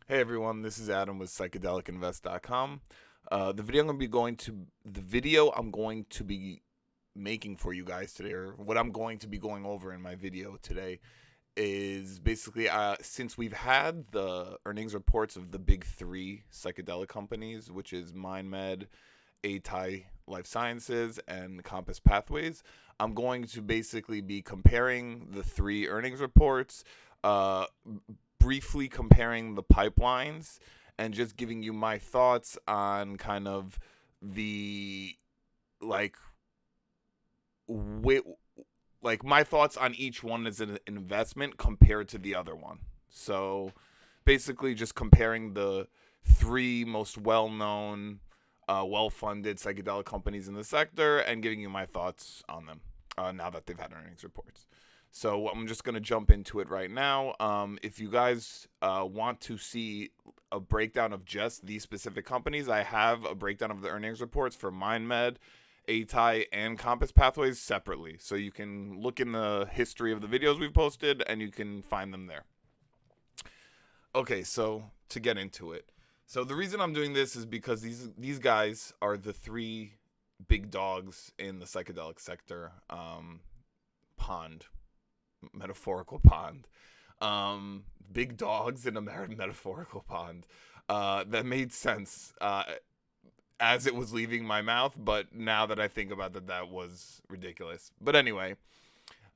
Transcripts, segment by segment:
Hey everyone, this is Adam with psychedelicinvest.com. The video I'm going to be making for you guys today, or what I'm going to be going over in my video today, is basically since we've had the earnings reports of the big three psychedelic companies, which is MindMed, ATAI Life Sciences, and Compass Pathways. I'm going to basically be comparing the three earnings reports, uh, briefly comparing the pipelines, and just giving you my thoughts on kind of the like wi- like my thoughts on each one as an investment compared to the other one. So basically just comparing the three most well-known, well-funded psychedelic companies in the sector and giving you my thoughts on them now that they've had earnings reports. So I'm just going to jump into it right now. If you guys want to see a breakdown of just these specific companies, I have a breakdown of the earnings reports for MindMed, ATAI, and Compass Pathways separately. So you can look in the history of the videos we've posted and you can find them there. Okay, so to get into it. So the reason I'm doing this is because these guys are the three big dogs in the psychedelic sector. Pond, metaphorical pond. Big dogs in a metaphorical pond. That made sense as it was leaving my mouth, but now that I think about that, that was ridiculous. But anyway,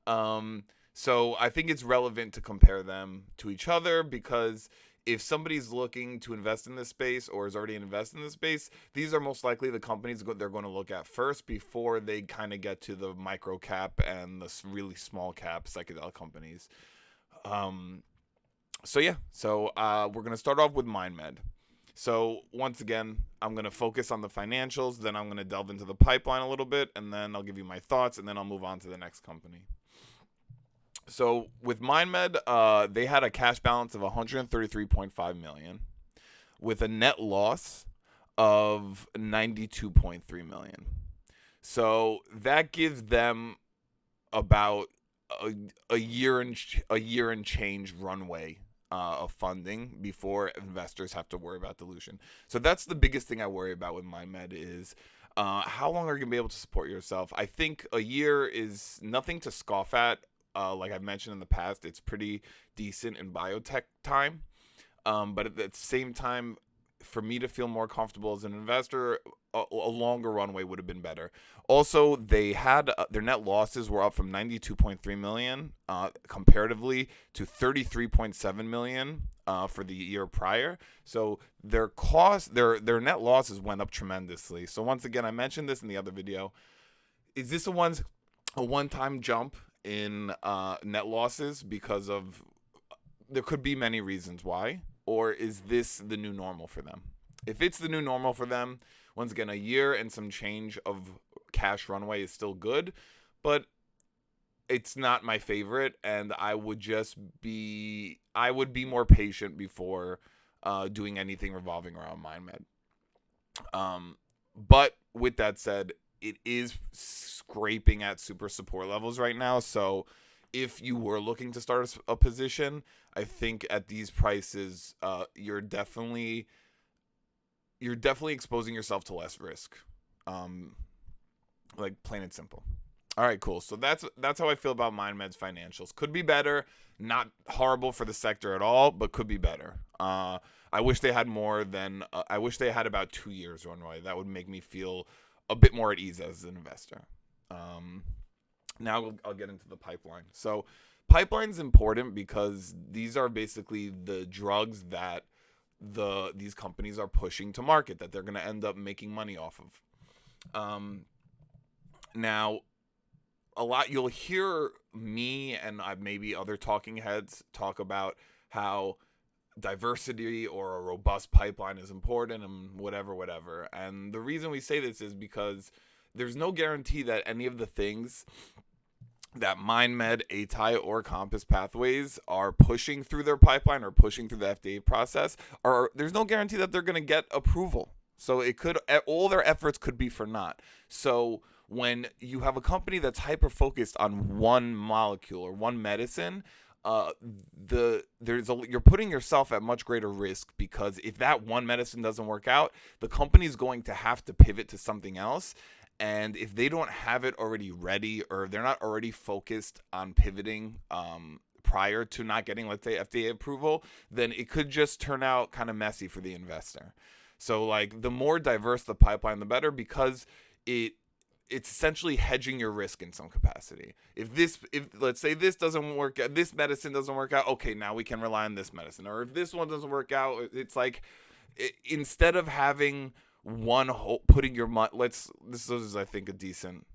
so I think it's relevant to compare them to each other because if somebody's looking to invest in this space or is already invested in this space, these are most likely the companies they're going to look at first before they kind of get to the micro cap and the really small cap psychedelic companies. Um, so we're going to start off with MindMed. So once again, I'm going to focus on the financials, then I'm going to delve into the pipeline a little bit, and then I'll give you my thoughts, and then I'll move on to the next company. So with MindMed, they had a cash balance of 133.5 million, with a net loss of 92.3 million. So that gives them about a year and change runway of funding before investors have to worry about dilution. So that's the biggest thing I worry about with MindMed is how long are you gonna be able to support yourself? I think a year is nothing to scoff at. Like I've mentioned in the past, it's pretty decent in biotech time. But at the same time, for me to feel more comfortable as an investor, a longer runway would have been better. Also, they had their net losses were up from 92.3 million comparatively to 33.7 million for the year prior. So their net losses went up tremendously. So once again, I mentioned this in the other video. Is this a one-time jump in net losses because of there could be many reasons why, or is this the new normal for them? If it's the new normal for them, once again, a year and some change of cash runway is still good, but it's not my favorite, and I would be more patient before doing anything revolving around MindMed. But with that said, it is scraping at super support levels right now. So if you were looking to start a position, I think at these prices, you're definitely exposing yourself to less risk. Um, like plain and simple. All right, cool. So that's how I feel about MindMed's financials. Could be better. Not horrible for the sector at all, but could be better. I wish they had more than. I wish they had about 2 years runway. That would make me feel a bit more at ease as an investor. Now I'll get into the pipeline. So pipeline's important because these are basically the drugs that these companies are pushing to market that they're going to end up making money off of. Now a lot you'll hear me and maybe other talking heads talk about how diversity or a robust pipeline is important and whatever. And the reason we say this is because there's no guarantee that any of the things that MindMed, ATAI, or Compass Pathways are pushing through their pipeline or pushing through the FDA process, or there's no guarantee that they're going to get approval. So it could all their efforts could be for naught. So when you have a company that's hyper focused on one molecule or one medicine, uh, you're putting yourself at much greater risk, because if that one medicine doesn't work out, the company's going to have to pivot to something else. And if they don't have it already ready, or they're not already focused on pivoting prior to not getting, let's say, FDA approval, then it could just turn out kind of messy for the investor. So like the more diverse the pipeline, the better, because it's essentially hedging your risk in some capacity. If let's say this doesn't work out, this medicine doesn't work out, okay, now we can rely on this medicine. Or if this one doesn't work out, it's like instead of having putting your money, this is, I think, a decent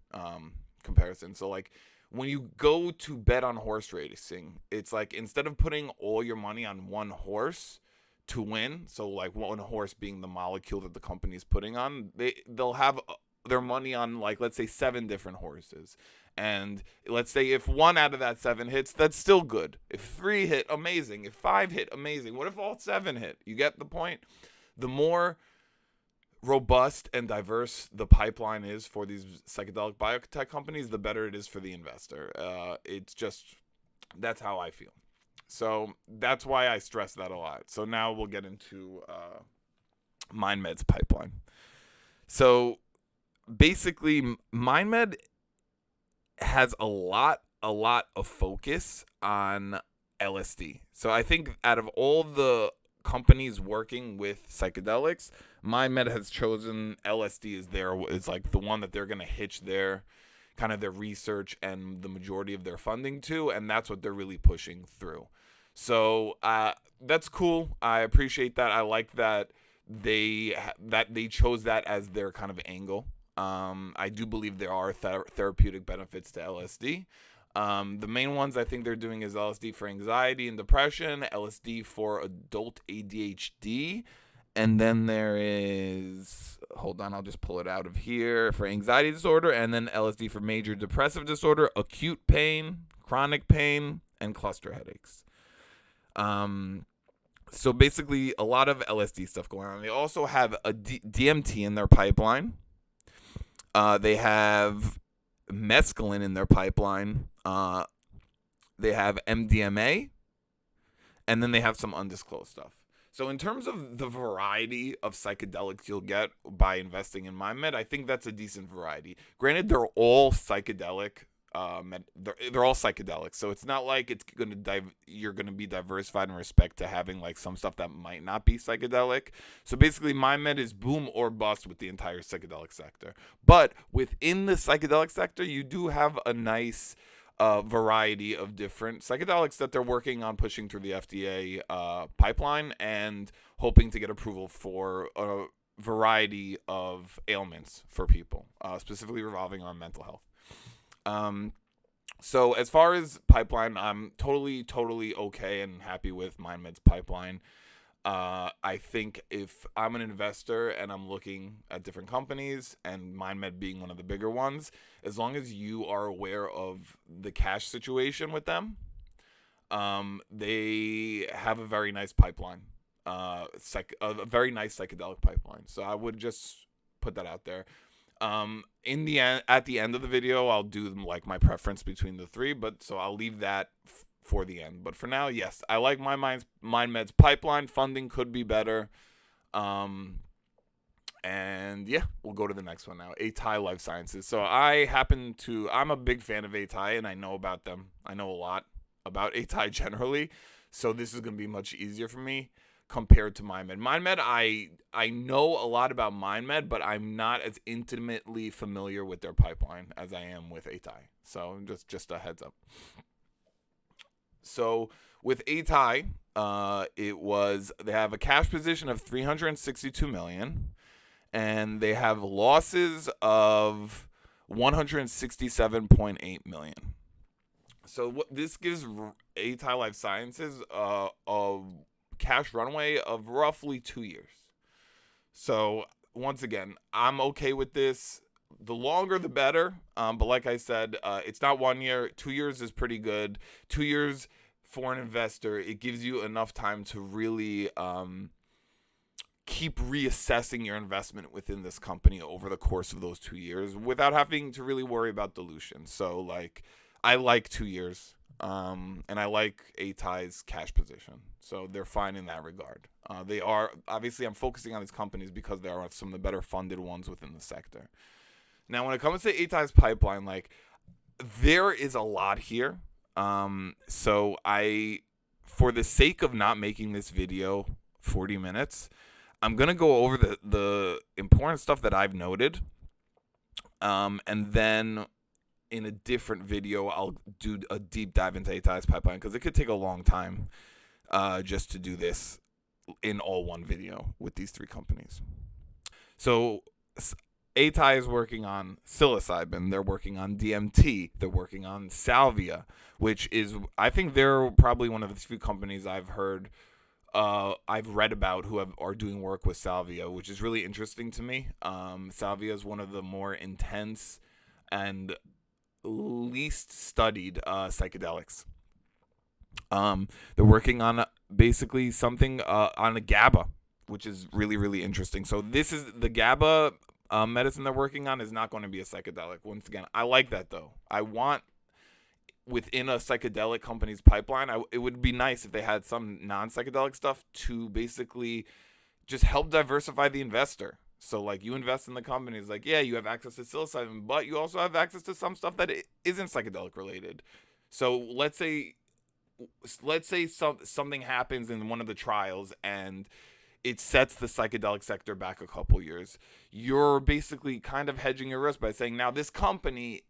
comparison. So like when you go to bet on horse racing, it's like instead of putting all your money on one horse to win, so like one horse being the molecule that the company is putting on, they'll have their money on, like, let's say 7 different horses. And let's say if 1 out of that 7 hits, that's still good. If 3 hit, amazing. If 5 hit, amazing. What if all 7 hit? You get the point? The more robust and diverse the pipeline is for these psychedelic biotech companies, the better it is for the investor. That's how I feel. So that's why I stress that a lot. So now we'll get into MindMed's pipeline. So basically, MindMed has a lot of focus on LSD. So I think out of all the companies working with psychedelics, MindMed has chosen LSD as like the one that they're going to hitch their kind of their research and the majority of their funding to, and that's what they're really pushing through. So that's cool. I appreciate that. I like that they chose that as their kind of angle. I do believe there are therapeutic benefits to LSD. The main ones I think they're doing is LSD for anxiety and depression, LSD for adult ADHD, and then there is, hold on, I'll just pull it out of here, for anxiety disorder, and then LSD for major depressive disorder, acute pain, chronic pain, and cluster headaches. So basically a lot of LSD stuff going on. They also have a DMT in their pipeline. They have mescaline in their pipeline. They have MDMA, and then they have some undisclosed stuff. So in terms of the variety of psychedelics you'll get by investing in MindMed, I think that's a decent variety. Granted, they're all psychedelic. They're all psychedelic, so it's not like you're gonna be diversified in respect to having like some stuff that might not be psychedelic. So basically, MindMed is boom or bust with the entire psychedelic sector. But within the psychedelic sector, you do have a nice variety of different psychedelics that they're working on pushing through the FDA pipeline and hoping to get approval for a variety of ailments for people, specifically revolving on mental health. So as far as pipeline, I'm totally okay and happy with MindMed's pipeline. I think if I'm an investor and I'm looking at different companies, and MindMed being one of the bigger ones, as long as you are aware of the cash situation with them, they have a very nice pipeline, a very nice psychedelic pipeline. So I would just put that out there. In the end, at the end of the video, I'll do like my preference between the 3, but so I'll leave that for the end. But for now, yes, I like MindMed's pipeline. Funding could be better. And yeah, we'll go to the next one now. ATAI Life Sciences. So I'm a big fan of ATAI, and I know about them. I know a lot about ATAI generally. So this is going to be much easier for me compared to MindMed. MindMed, I know a lot about MindMed, but I'm not as intimately familiar with their pipeline as I am with ATAI. So just a heads up. So with ATAI, they have a cash position of $362 million, and they have losses of $167.8 million. So what this gives ATAI Life Sciences a cash runway of roughly 2 years. So once again, I'm okay with this. The longer the better, but like I said, it's not 1 year. 2 years is pretty good. 2 years for an investor, it gives you enough time to really keep reassessing your investment within this company over the course of those 2 years without having to really worry about dilution. So like, I like 2 years. And I like ATAI's cash position, so they're fine in that regard. They are obviously, I'm focusing on these companies because they are some of the better funded ones within the sector. Now, when it comes to ATAI's pipeline, like, there is a lot here. So for the sake of not making this video 40 minutes, I'm gonna go over the important stuff that I've noted, and then in a different video, I'll do a deep dive into ATAI's pipeline because it could take a long time just to do this in all one video with these three companies. So ATAI is working on psilocybin. They're working on DMT. They're working on salvia, which is, I think they're probably one of the few companies I've read about who are doing work with salvia, which is really interesting to me. Salvia is one of the more intense and least studied psychedelics. They're working on basically something on a GABA, which is really, really interesting. So this is the GABA medicine they're working on is not going to be a psychedelic. Once again, I like that though. I want within a psychedelic company's pipeline, it would be nice if they had some non-psychedelic stuff to basically just help diversify the investor. So like you invest in the companies, like, yeah, you have access to psilocybin, but you also have access to some stuff that isn't psychedelic related. So let's say something happens in one of the trials and it sets the psychedelic sector back a couple years. You're basically kind of hedging your risk by saying, now this company,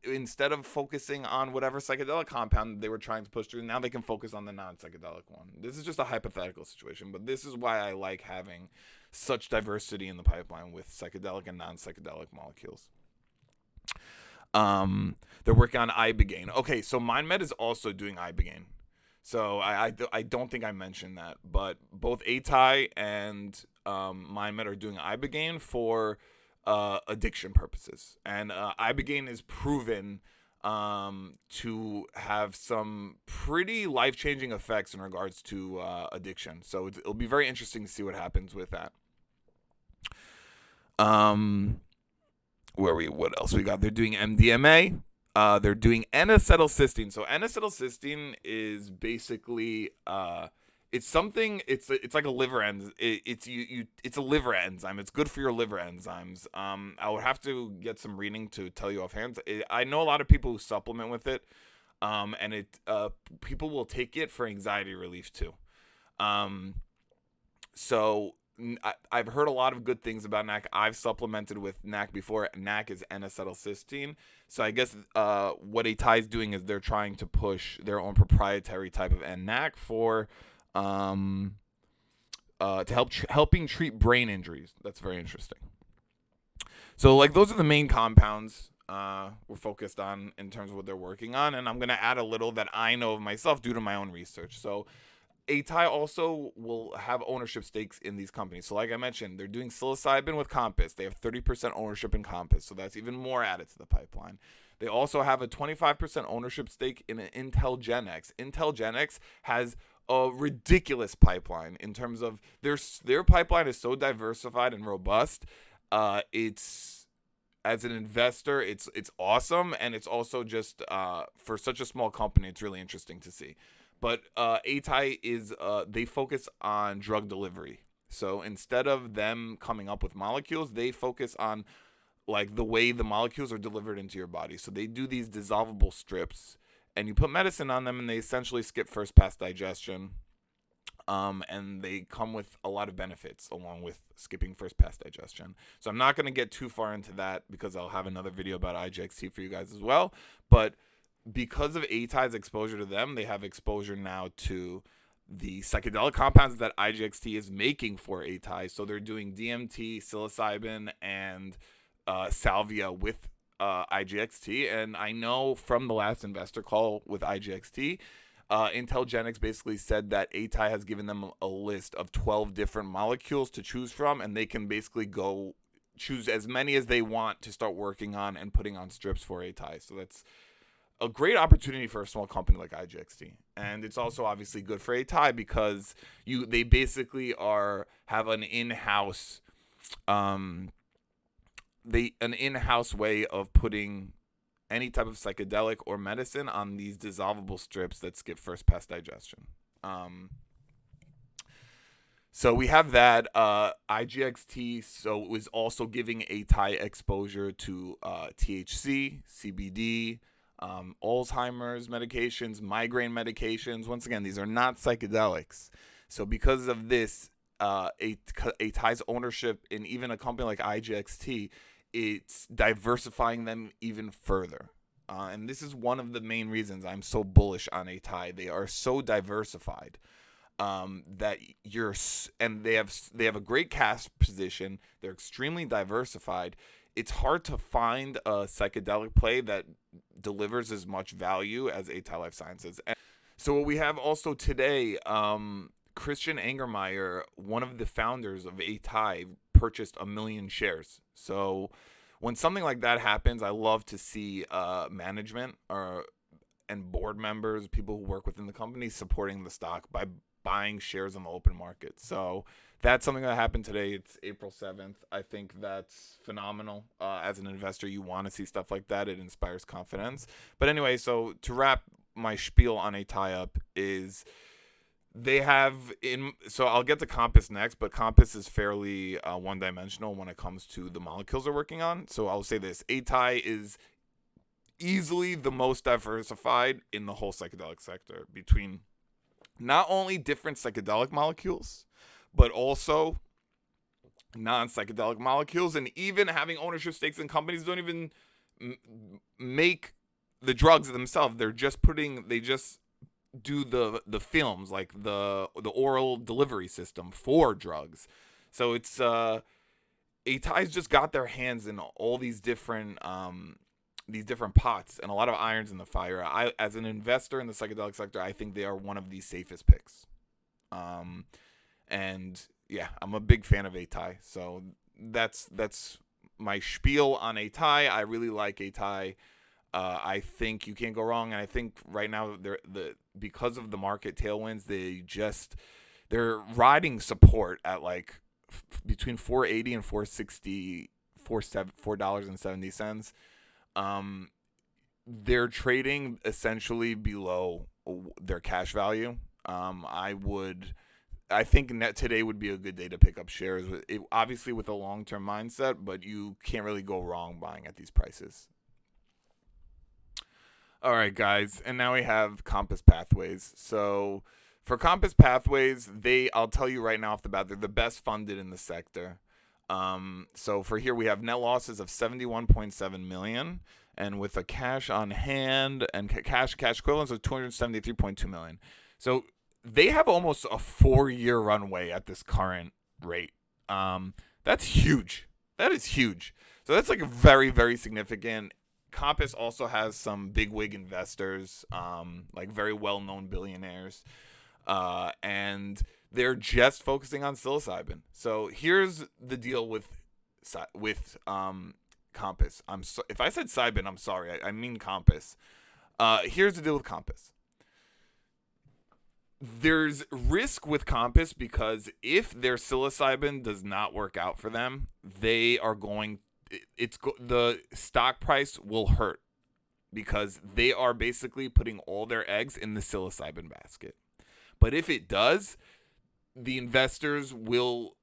instead of focusing on whatever psychedelic compound they were trying to push through, now they can focus on the non-psychedelic one. This is just a hypothetical situation, but this is why I like having such diversity in the pipeline with psychedelic and non-psychedelic molecules. They're working on ibogaine. Okay, so MindMed is also doing ibogaine. So I don't think I mentioned that, but both ATAI and MindMed are doing ibogaine for addiction purposes, and ibogaine is proven to have some pretty life-changing effects in regards to addiction. So it'll be very interesting to see what happens with that. What else we got? They're doing MDMA. They're doing N-acetylcysteine. So N-acetylcysteine is basically it's like a liver enzyme. It's a liver enzyme. It's good for your liver enzymes. I would have to get some reading to tell you offhand. I know a lot of people who supplement with it, and people will take it for anxiety relief too. So I've heard a lot of good things about NAC. I've supplemented with NAC before. NAC is N-acetylcysteine. So I guess what ATAI is doing is they're trying to push their own proprietary type of NAC for to helping treat brain injuries. That's very interesting. So like those are the main compounds we're focused on in terms of what they're working on, and I'm gonna add a little that I know of myself due to my own research. So ATAI also will have ownership stakes in these companies. So like I mentioned, they're doing psilocybin with Compass. They have 30% ownership in Compass, so that's even more added to the pipeline. They also have a 25% ownership stake in IntelGenx. IntelGenx has a ridiculous pipeline in terms of their pipeline is so diversified and robust. It's as an investor, it's awesome, and it's also just for such a small company, it's really interesting to see. But ATAI is they focus on drug delivery. So instead of them coming up with molecules, they focus on like the way the molecules are delivered into your body. So they do these dissolvable strips, and you put medicine on them, and they essentially skip first pass digestion. And they come with a lot of benefits along with skipping first pass digestion. So I'm not going to get too far into that because I'll have another video about IGXT for you guys as well. But because of ATAI's exposure to them, they have exposure now to the psychedelic compounds that IGXT is making for ATAI. So they're doing DMT, psilocybin, and salvia with IGXT. And I know from the last investor call with IGXT, IntelGenx basically said that ATAI has given them a list of 12 different molecules to choose from, and they can basically go choose as many as they want to start working on and putting on strips for ATAI. So that's a great opportunity for a small company like IGXT, and it's also obviously good for ATAI because they basically have an in-house way of putting any type of psychedelic or medicine on these dissolvable strips that skip first pass digestion. So we have that IGXT. So it was also giving ATAI exposure to THC, CBD, Alzheimer's medications, migraine medications. Once again, these are not psychedelics. So because of this, ATAI's ownership in even a company like IGXT, it's diversifying them even further. And this is one of the main reasons I'm so bullish on ATAI. They are so diversified. That you're, and they have a great cash position. They're extremely diversified. It's hard to find a psychedelic play that delivers as much value as ATAI Life Sciences. And so what we have also today, Christian Angermeyer, one of the founders of ATAI, purchased 1 million shares. So when something like that happens, I love to see management and board members, people who work within the company, supporting the stock by buying shares on the open market. So that's something that happened today. It's April 7th. I think that's phenomenal. As an investor, you want to see stuff like that. It inspires confidence. But anyway, so to wrap my spiel on ATAI up is they have so I'll get to Compass next, but Compass is fairly one-dimensional when it comes to the molecules they're working on. So I'll say this. ATAI is easily the most diversified in the whole psychedelic sector, between not only different psychedelic molecules, but also non-psychedelic molecules, and even having ownership stakes in companies don't even make the drugs themselves. They just do the films, like the oral delivery system for drugs. So it's ATAI's just got their hands in all these different pots and a lot of irons in the fire. I, as an investor in the psychedelic sector, I think they are one of the safest picks. And yeah, I'm a big fan of ATAI. So that's my spiel on ATAI. I really like ATAI. I think you can't go wrong, and I think right now because of the market tailwinds, they're riding support at like between $4.80 and $4.60, $4.70. They're trading essentially below their cash value. I think net today would be a good day to pick up shares, obviously with a long-term mindset, but you can't really go wrong buying at these prices. All right, guys, and now we have Compass Pathways. So for Compass Pathways, I'll tell you right now off the bat, they're the best funded in the sector. So for here, we have net losses of $71.7 million, and with a cash on hand and cash equivalents of $273.2 million. So they have almost a 4-year runway at this current rate. That's huge. That is huge. So that's like very, very significant. Compass also has some bigwig investors, like very well-known billionaires, and they're just focusing on psilocybin. So here's the deal with Compass. If I said Cybin, I'm sorry. I mean Compass. Here's the deal with Compass. There's risk with Compass because if their psilocybin does not work out for them, they are going. The stock price will hurt because they are basically putting all their eggs in the psilocybin basket. But if it does, the investors will.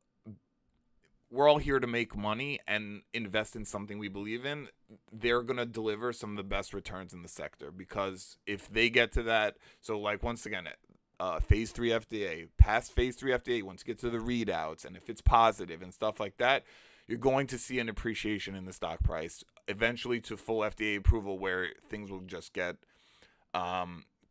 We're all here to make money and invest in something we believe in. They're going to deliver some of the best returns in the sector, because if they get to that, so like once again, phase 3 FDA, past phase 3 FDA, once you get to the readouts, and if it's positive and stuff like that, you're going to see an appreciation in the stock price, eventually to full FDA approval, where things will just get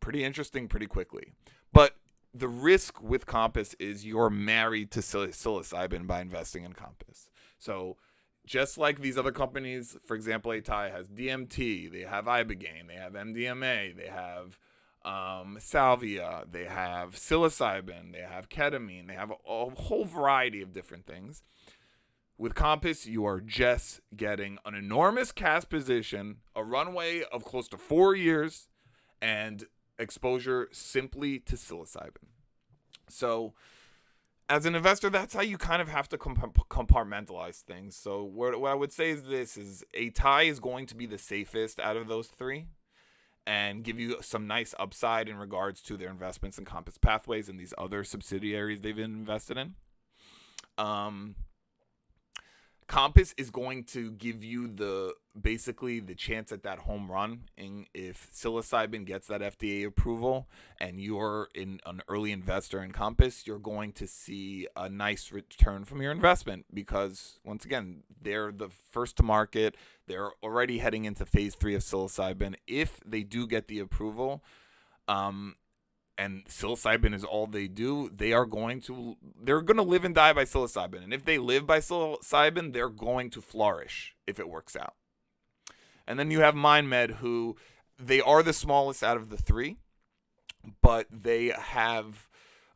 pretty interesting pretty quickly. But the risk with Compass is you're married to psilocybin by investing in Compass. So just like these other companies, for example, ATAI has DMT, they have Ibogaine, they have MDMA, they have salvia, they have psilocybin, they have ketamine, they have a whole variety of different things. With Compass, you are just getting an enormous cash position, a runway of close to 4 years, and exposure simply to psilocybin. So as an investor, that's how you kind of have to compartmentalize things. So what I would say is this: is ATAI is going to be the safest out of those three, and give you some nice upside in regards to their investments in Compass Pathways and these other subsidiaries they've been invested in. Compass is going to give you basically the chance at that home run. And if psilocybin gets that FDA approval and you're an early investor in Compass, you're going to see a nice return from your investment because, once again, they're the first to market. They're already heading into phase 3 of psilocybin. If they do get the approval, and psilocybin is all they do, they're going to live and die by psilocybin. And if they live by psilocybin, they're going to flourish if it works out. And then you have MindMed, who they are the smallest out of the three, but they have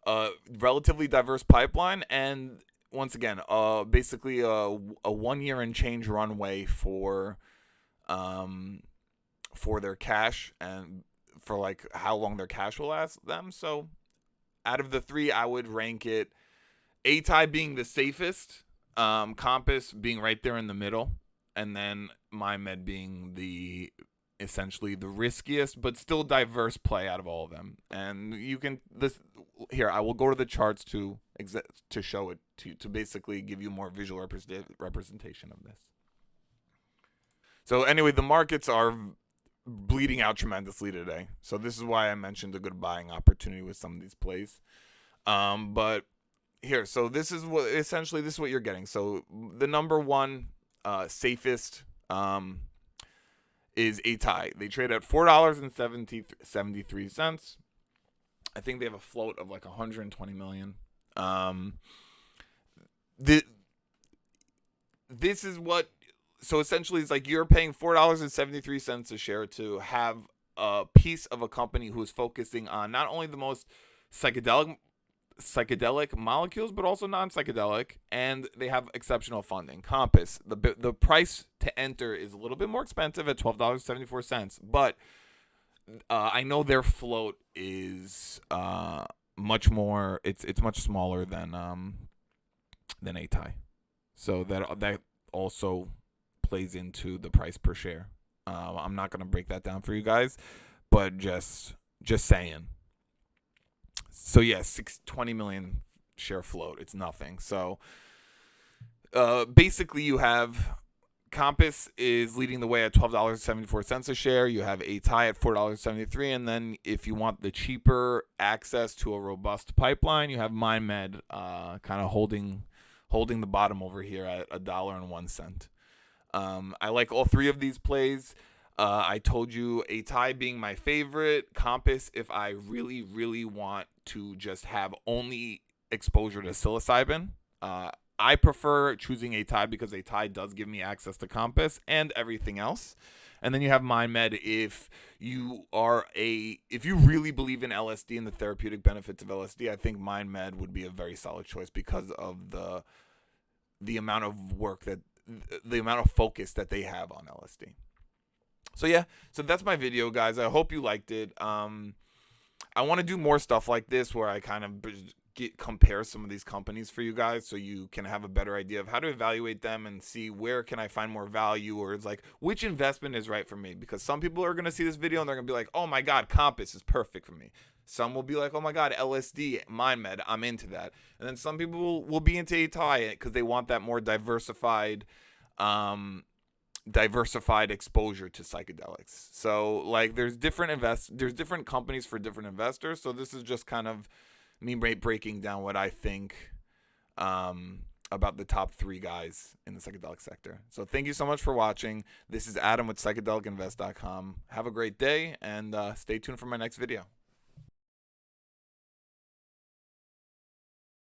a relatively diverse pipeline and, once again, basically a 1 year and change runway for their cash and for like how long their cash will last them. So out of the three, I would rank it ATAI being the safest, Compass being right there in the middle, and then MindMed being essentially the riskiest but still diverse play out of all of them. And you can I will go to the charts to show it to basically give you more visual representation of this. So anyway, the markets are bleeding out tremendously today. So this is why I mentioned a good buying opportunity with some of these plays. But here, so this is what you're getting. So the number one safest is ATAI. They trade at $4.73. I think they have a float of like 120 million. This is what. So essentially, it's like you're paying $4.73 a share to have a piece of a company who's focusing on not only the most psychedelic molecules, but also non-psychedelic, and they have exceptional funding. Compass, the price to enter is a little bit more expensive at $12.74, but I know their float is much more. It's much smaller than ATAI, so that also plays into the price per share. I'm not going to break that down for you guys, but just saying. So yeah, 20 million share float. It's nothing. So basically you have Compass is leading the way at $12.74 a share. You have ATAI at $4.73, and then if you want the cheaper access to a robust pipeline, you have MindMed kind of holding the bottom over here at $1.01. I like all three of these plays. I told you ATAI being my favorite. Compass, if I really, really want to just have only exposure to psilocybin. I prefer choosing ATAI because ATAI does give me access to Compass and everything else. And then you have MindMed if you really believe in LSD and the therapeutic benefits of LSD. I think MindMed would be a very solid choice because of the amount of work the amount of focus that they have on LSD. So yeah, so that's my video, guys. I hope you liked it. I want to do more stuff like this where I kind of compare some of these companies for you guys so you can have a better idea of how to evaluate them and see where can I find more value, or it's like which investment is right for me, because some people are going to see this video and they're going to be like, oh my God, Compass is perfect for me. Some will be like, oh my God, LSD, MindMed, I'm into that. And then some people will be into ATAI because they want that more diversified exposure to psychedelics. So like there's different companies for different investors. So this is just kind of me breaking down what I think about the top three guys in the psychedelic sector. So thank you so much for watching. This is Adam with psychedelicinvest.com. Have a great day and stay tuned for my next video.